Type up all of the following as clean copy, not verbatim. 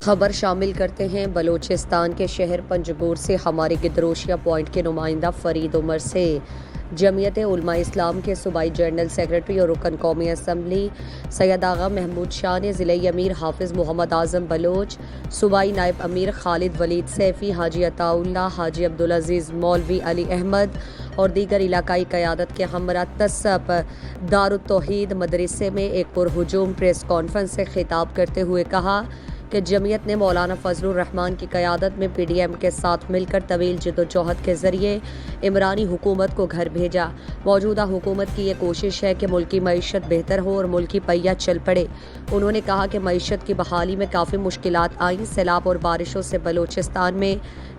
خبر شامل کرتے ہیں بلوچستان کے شہر پنجگور سے ہمارے گدروشیا پوائنٹ کے نمائندہ فرید عمر سے۔ جمعیت علماء اسلام کے صوبائی جنرل سیکرٹری اور رکن قومی اسمبلی سید آغا محمود شاہ نے ضلعی امیر حافظ محمد اعظم بلوچ، صوبائی نائب امیر خالد ولید سیفی، حاجی عطا اللہ، حاجی عبدالعزیز مولوی علی احمد اور دیگر علاقائی قیادت کے ہمراہ تصب دارالتوحید مدرسے میں ایک پرہجوم پریس کانفرنس سے خطاب کرتے ہوئے کہا کہ جمعیت نے مولانا فضل الرحمان کی قیادت میں پی ڈی ایم کے ساتھ مل کر طویل جدوجہد کے ذریعے عمرانی حکومت کو گھر بھیجا۔ موجودہ حکومت کی یہ کوشش ہے کہ ملکی معیشت بہتر ہو اور ملکی پہیہ چل پڑے۔ انہوں نے کہا کہ معیشت کی بحالی میں کافی مشکلات آئیں، سیلاب اور بارشوں سے بلوچستان میں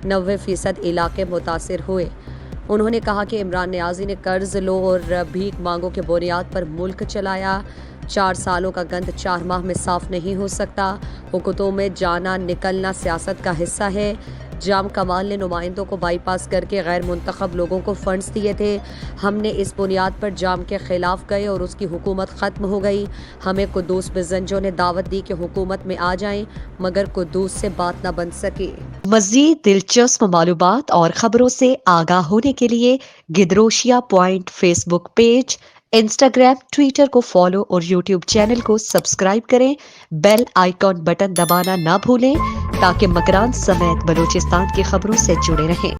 90% علاقے متاثر ہوئے۔ انہوں نے کہا کہ عمران نیازی نے قرض لو اور بھیک مانگوں کے بنیاد پر ملک چلایا۔ 4 سالوں کا گند 4 ماہ میں صاف نہیں ہو سکتا۔ حکومتوں میں جانا نکلنا سیاست کا حصہ ہے۔ جام کمال نے نمائندوں کو بائی پاس کر کے غیر منتخب لوگوں کو فنڈز دیے تھے۔ ہم نے اس بنیاد پر جام کے خلاف گئے اور اس کی حکومت ختم ہو گئی۔ ہمیں قدوس بزنجوں نے دعوت دی کہ حکومت میں آ جائیں، مگر قدوس سے بات نہ بن سکی۔ مزید دلچسپ معلومات اور خبروں سے آگاہ ہونے کے لیے Gedrosia point Facebook page, Instagram, Twitter کو فالو اور یوٹیوب چینل کو سبسکرائب کریں۔ بیل آئیکن بٹن دبانا نہ بھولیں تاکہ مکران سمیت بلوچستان کی خبروں سے جڑے رہیں۔